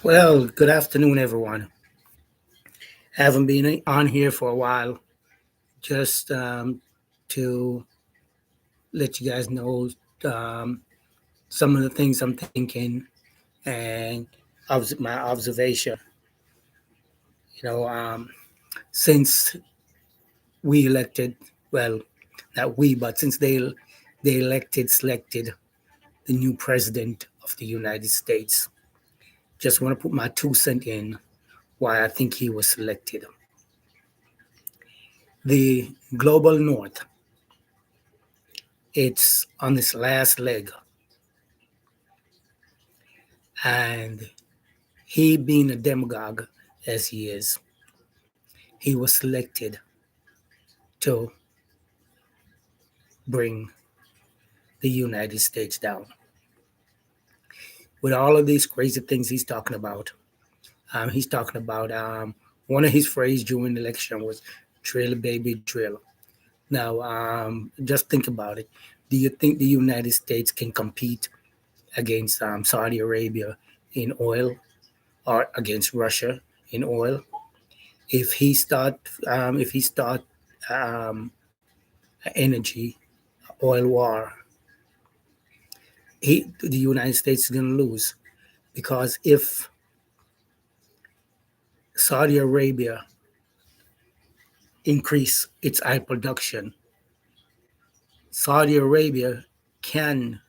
Well, good afternoon, everyone. Haven't been on here for a while, just to let you guys know um, some of the things I'm thinking and my observation. You know, since we elected, well, not we, but since selected the new president of the United States, just want to put my 2 cents in why I think he was selected. The global north, it's on its last leg, and he, being a demagogue as he is, he was selected to bring the United States down. With all of these crazy things he's talking about one of his phrases during the election was drill, baby, drill. Now, just think about it. Do you think the United States can compete against Saudi Arabia in oil or against Russia in oil? If he start um, energy oil war, the United States is going to lose because if Saudi Arabia increase its oil production, Saudi Arabia can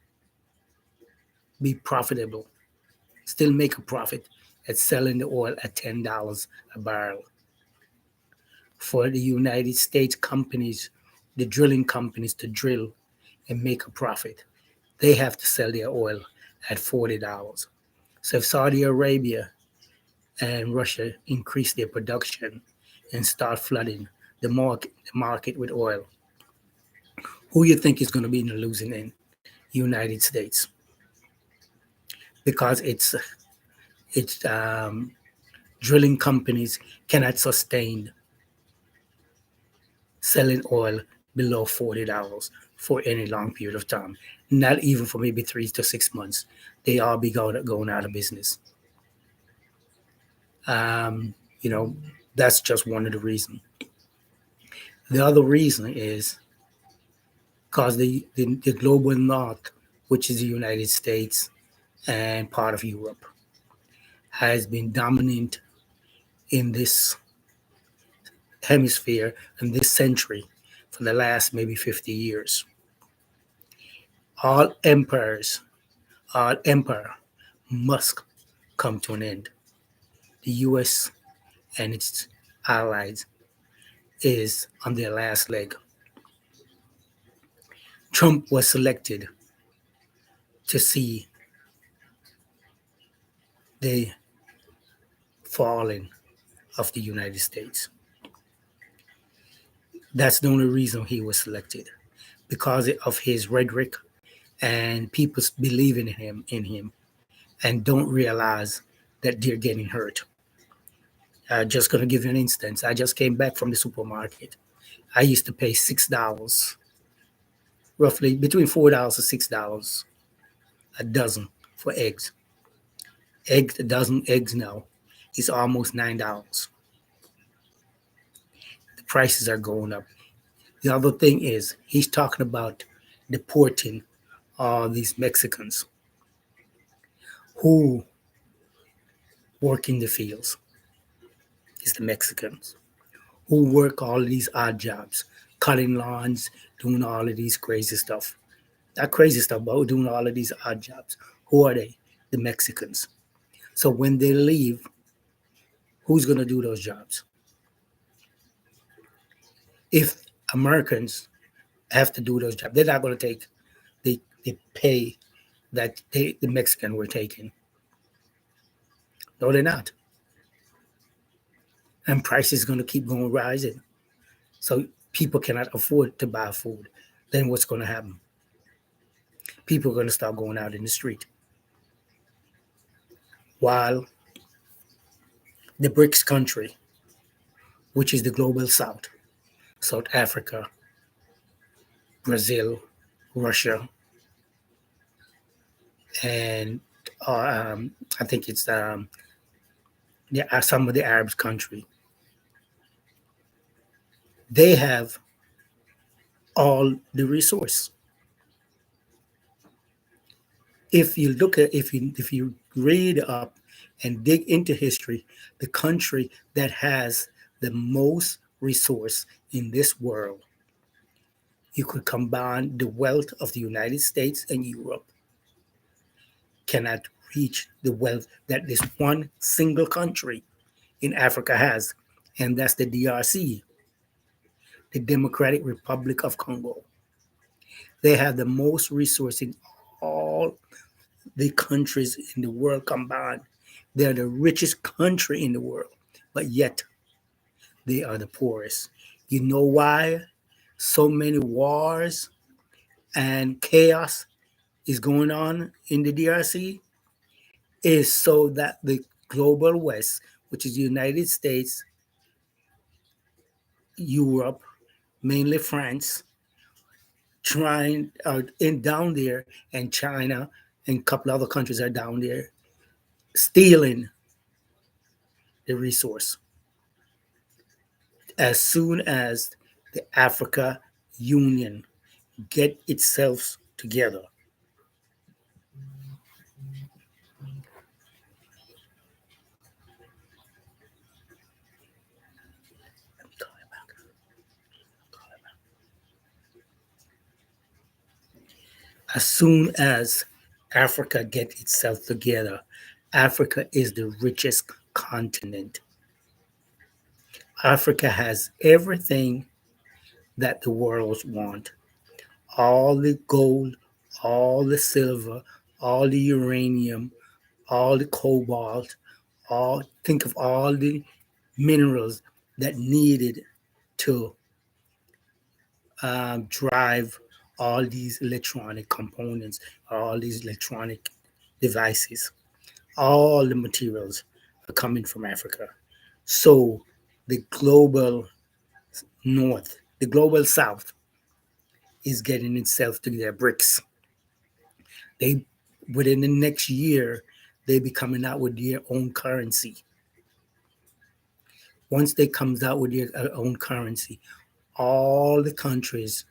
be profitable, still make a profit at selling the oil at $10 a barrel. For the United States companies, the drilling companies to drill and make a profit, they have to sell their oil at $40. So if Saudi Arabia and Russia increase their production and start flooding the market with oil, who you think is going to be in the losing end? United States, because it's drilling companies cannot sustain selling oil below $40 for any long period of time. Not even for maybe 3 to 6 months. They all be going out of business. Um, you know, that's just one of the reasons. The other reason is because the global north, which is the United States and part of Europe, has been dominant in this hemisphere in this century for the last maybe 50 years. All empires, all empire must come to an end. The US and its allies is on their last leg. Trump was selected to see the falling of the United States. That's the only reason he was selected, because of his rhetoric and people believing in him and don't realize that they're getting hurt. Just gonna give you an instance. I just came back from the supermarket. I used to pay $6, roughly between $4 and $6 a dozen for eggs. A dozen eggs now is almost $9. The prices are going up. The other thing is he's talking about deporting all these Mexicans who work in the fields. It's the Mexicans who work all of these odd jobs, cutting lawns, doing all of these crazy stuff. Not crazy stuff, but doing all of these odd jobs. Who are they? The Mexicans. So when they leave, who's going to do those jobs? If Americans have to do those jobs, they're not going to take the pay that the Mexican were taking. No, they're not. And prices going to keep going rising. So people cannot afford to buy food. Then what's going to happen? People are going to start going out in the street. While the BRICS country, which is the global south, South Africa, Brazil, Russia, and I think it's some of the Arab country, they have all the resource. If you read up and dig into history, the country that has the most resource in this world, you could combine the wealth of the United States and Europe, cannot reach the wealth that this one single country in Africa has, and that's the DRC, the Democratic Republic of Congo. They have the most resource in all the countries in the world combined. They're the richest country in the world, but yet they are the poorest. You know why so many wars and chaos is going on in the DRC? Is so that the global West, which is the United States, Europe, mainly France, trying in down there, and China and a couple other countries are down there stealing the resource. As soon as the Africa Union get itself together, as soon as Africa get itself together, Africa is the richest continent. Africa has everything that the world wants. All the gold, all the silver, all the uranium, all the cobalt, all think of all the minerals that needed to drive all these electronic components, all these electronic devices. All the materials are coming from Africa. So the global north, the global south is getting itself to their bricks. They within the next year, they be coming out with their own currency. Once they comes out with their own currency, all the countries,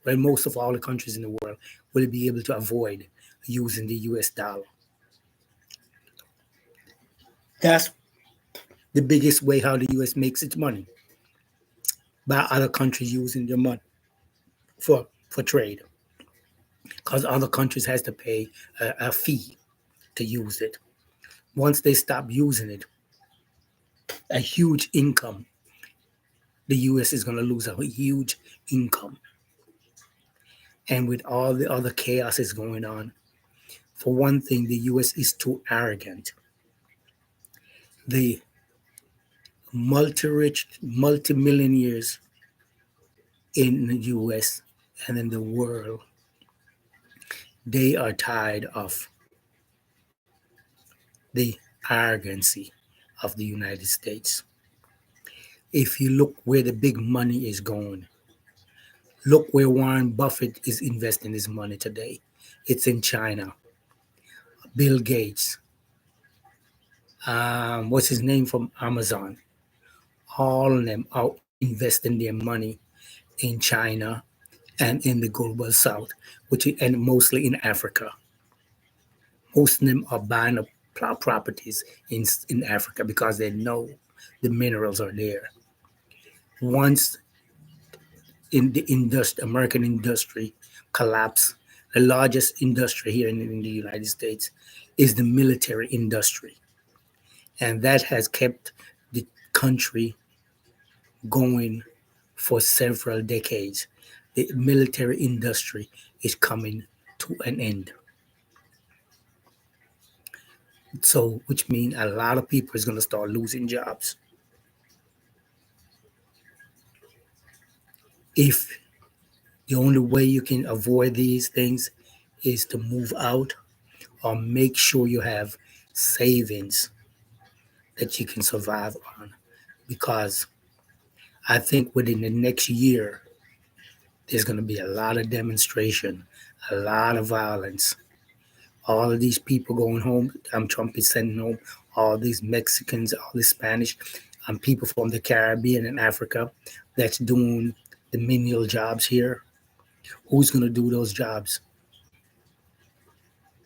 well, most of all the countries in the world, will be able to avoid using the US dollar. That's the biggest way how the US makes its money, by other countries using their money for trade, because other countries has to pay a fee to use it. Once they stop using it, a huge income, the US is going to lose a huge income. And with all the other chaos is going on, for one thing, the US is too arrogant. The multi-rich, multi-millionaires in the US and in the world, they are tired of the arrogancy of the United States. If you look where the big money is going, look where Warren Buffett is investing his money today. It's in China. Bill Gates, what's his name from Amazon, all of them are investing their money in China and in the global south, and mostly in Africa. Most of them are buying up properties in Africa because they know the minerals are there. Once in the American industry collapse, the largest industry here in the United States is the military industry, and that has kept the country going for several decades. The military industry is coming to an end. So, which means a lot of people is going to start losing jobs. If the only way you can avoid these things is to move out or make sure you have savings that you can survive on, because I think within the next year, there's going to be a lot of demonstration, a lot of violence. All of these people going home. Trump is sending home all these Mexicans, all these Spanish, people from the Caribbean and Africa that's doing the menial jobs here. Who's going to do those jobs?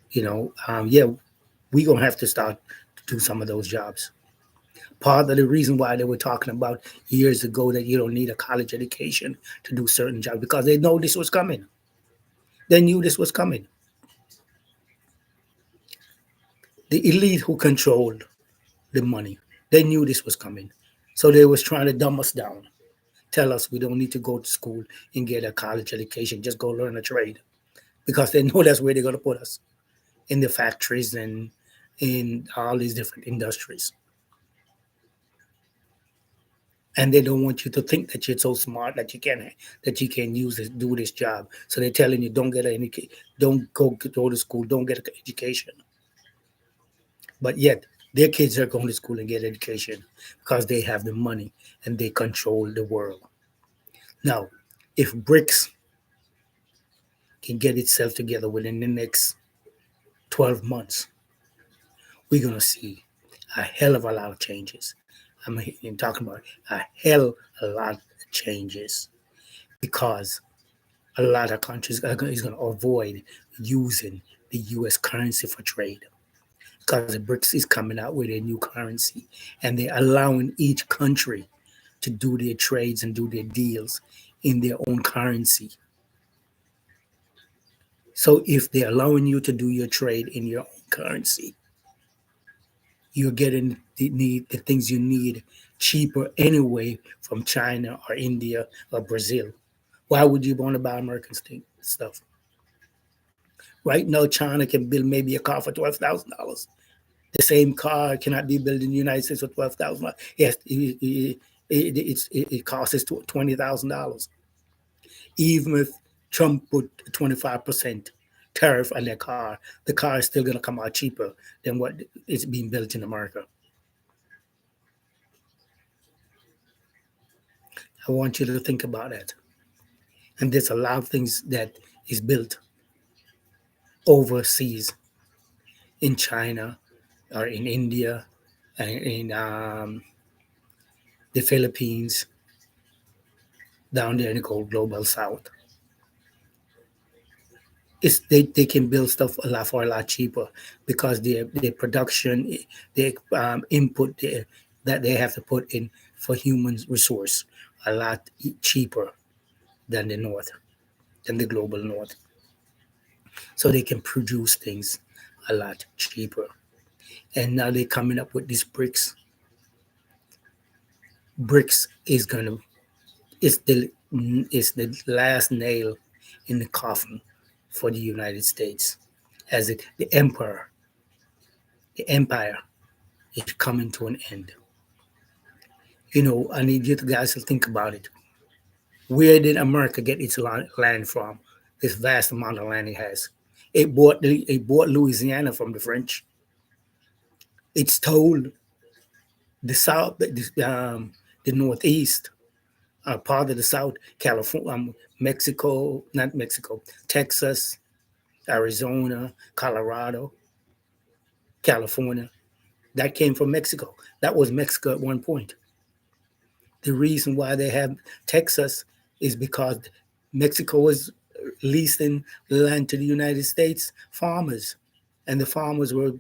Yeah, we're going to have to start to do some of those jobs. Part of the reason why they were talking about years ago that you don't need a college education to do certain jobs because they know this was coming. They knew this was coming. The elite who controlled the money, they knew this was coming. So they was trying to dumb us down, tell us we don't need to go to school and get a college education, just go learn a trade. Because they know that's where they're going to put us, in the factories and in all these different industries. And they don't want you to think that you're so smart that you can use this, do this job. So they're telling you don't go to school, don't get an education. But yet their kids are going to school and get education because they have the money and they control the world. Now, if BRICS can get itself together within the next 12 months, we're going to see a hell of a lot of changes. I'm talking about a hell a lot of changes because a lot of countries is going to avoid using the U.S. currency for trade because the BRICS is coming out with a new currency and they're allowing each country to do their trades and do their deals in their own currency. So if they're allowing you to do your trade in your own currency, you're getting the things you need cheaper anyway from China or India or Brazil. Why would you want to buy American stuff? Right now, China can build maybe a car for $12,000. The same car cannot be built in the United States for $12,000. Yes, it costs $20,000. Even if Trump put 25% tariff on their car, the car is still going to come out cheaper than what is being built in America. I want you to think about that. And there's a lot of things that is built overseas in China or in India and in the Philippines, down there in the global south. They can build stuff for a lot cheaper because their production, their input that they have to put in for human resource a lot cheaper than the north, than the global north. So they can produce things a lot cheaper. And now they're coming up with these BRICS. BRICS is gonna it's the last nail in the coffin for the United States, as the empire is coming to an end. I need you guys to think about it. Where did America get its land from? This vast amount of land it has. It bought Louisiana from the French. It stole the South, the Northeast, part of the South, California, Mexico, not Mexico, Texas, Arizona, Colorado, California. That came from Mexico. That was Mexico at one point. The reason why they have Texas is because Mexico was leasing land to the United States farmers, and the farmers were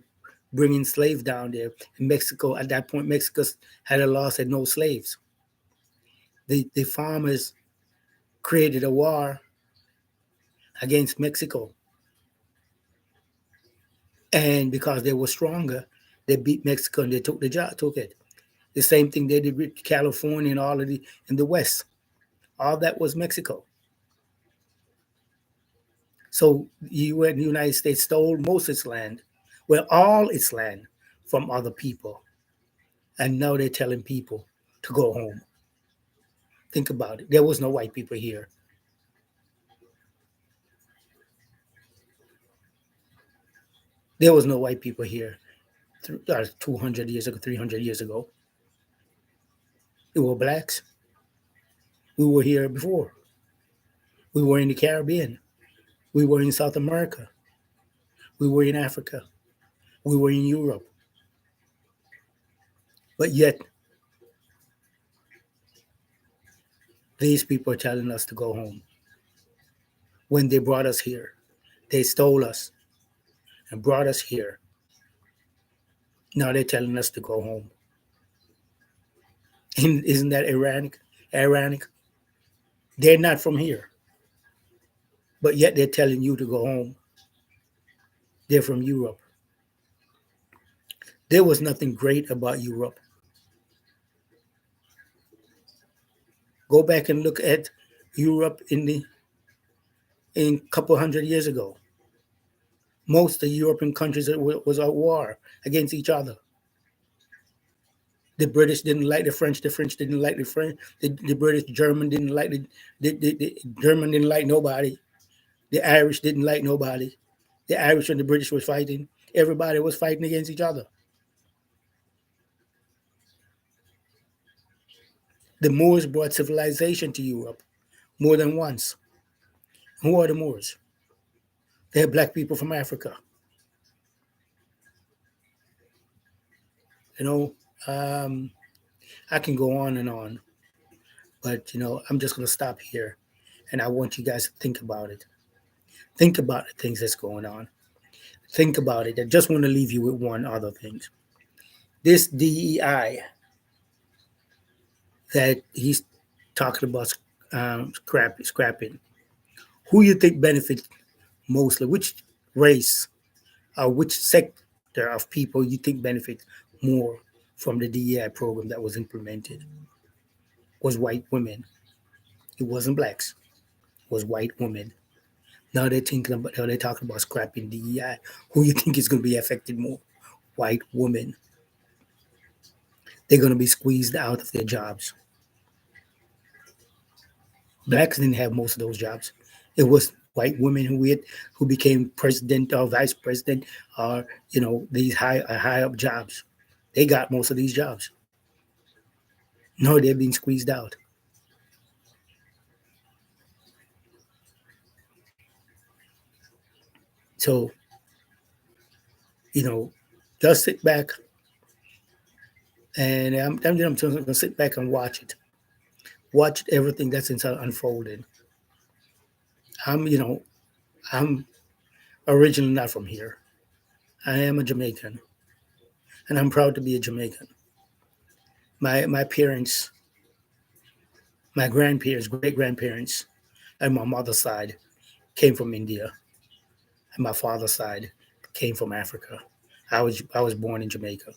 bringing slaves down there. In Mexico, at that point, Mexico had a law said no slaves. The farmers created a war against Mexico, and because they were stronger, they beat Mexico and they took it. The same thing they did with California and all of in the West. All that was Mexico. So the United States stole most of its land, well, all its land from other people. And now they're telling people to go home. Think about it. There was no white people here. There was no white people here 200 years ago, 300 years ago. It were blacks. We were here before. We were in the Caribbean. We were in South America. We were in Africa. We were in Europe. But yet, these people are telling us to go home. When they brought us here, they stole us and brought us here. Now they're telling us to go home. And isn't that ironic? Ironic. They're not from here, but yet they're telling you to go home. They're from Europe. There was nothing great about Europe. Go back and look at Europe in a couple hundred years ago. Most of the European countries was at war against each other. The British didn't like the French didn't like the French, the British, German didn't like the German didn't like nobody, the Irish didn't like nobody. The Irish and the British was fighting. Everybody was fighting against each other. The Moors brought civilization to Europe more than once. Who are the Moors? They're black people from Africa. You know, I can go on, but I'm just going to stop here, and I want you guys to think about it. Think about the things that's going on. Think about it. I just want to leave you with one other thing. This DEI that he's talking about scrapping. Who you think benefits mostly? Which race or which sector of people you think benefit more from the DEI program that was implemented? Was white women. It wasn't blacks. It was white women. Now they're talking about scrapping DEI. Who you think is going to be affected more? White women. They're going to be squeezed out of their jobs. Blacks didn't have most of those jobs. It was white women who became president or vice president or these high up jobs. They got most of these jobs. No, they're being squeezed out. So just sit back and I'm just going to sit back and watch everything that's unfolding. I'm originally not from here. I am a Jamaican, and I'm proud to be a Jamaican. My parents, my grandparents, great grandparents, and my mother's side came from India, and my father's side came from Africa. I was born in Jamaica,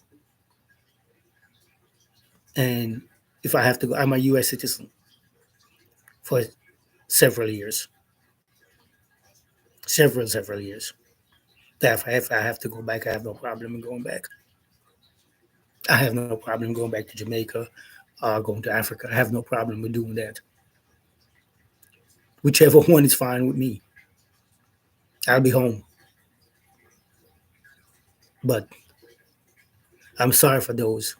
and if I have to go, I'm a U.S. citizen for several years, several years. If I have to go back, I have no problem in going back. I have no problem going back to Jamaica, going to Africa. I have no problem with doing that. Whichever one is fine with me. I'll be home. But I'm sorry for those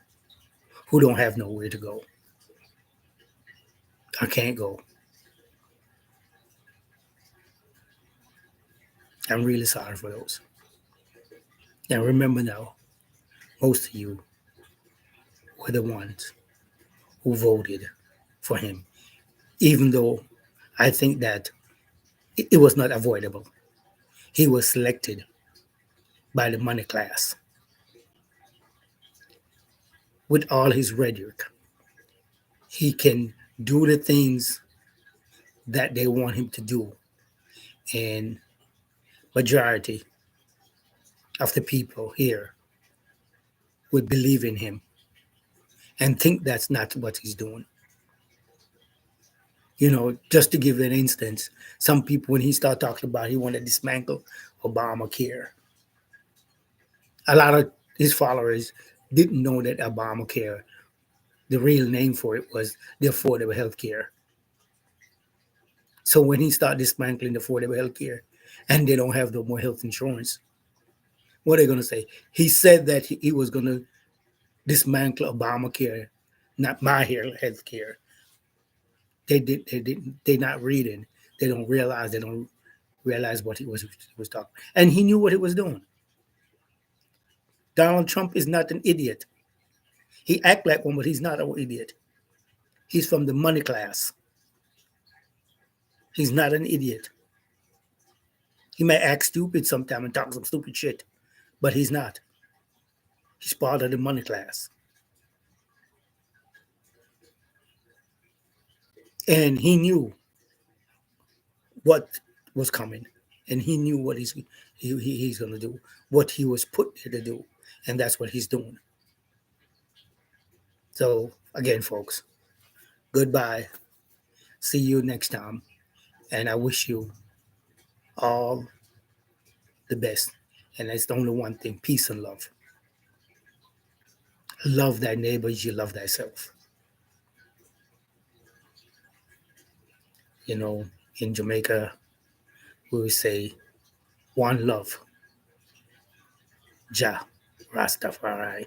who don't have nowhere to go. I can't go. I'm really sorry for those. And remember now, most of you were the ones who voted for him, even though I think that it was not avoidable. He was selected by the money class with all his rhetoric. He can do the things that they want him to do, and majority of the people here would believe in him and think that's not what he's doing. Just to give an instance, some people, when he started talking about he wanted to dismantle Obamacare, a lot of his followers didn't know that Obamacare, the real name for it was the Affordable Health Care. So when he started dismantling the affordable health care and they don't have no more health insurance, what are they going to say? He said that he was going to dismantle Obamacare, not my health care. They're not reading. They don't realize. They don't realized what he was talking, and he knew what he was doing. Donald Trump is not an idiot. He act like one, but he's not an idiot. He's from the money class. He's not an idiot. He may act stupid sometimes and talk some stupid shit, but he's not. He's part of the money class. And he knew what was coming. And he knew what he's going to do, what he was put there to do. And that's what he's doing. So, again, folks, goodbye. See you next time. And I wish you all the best. And it's only one thing: peace and love. Love thy neighbor as you love thyself. You know, in Jamaica, we would say, one love, Jah, Rastafari.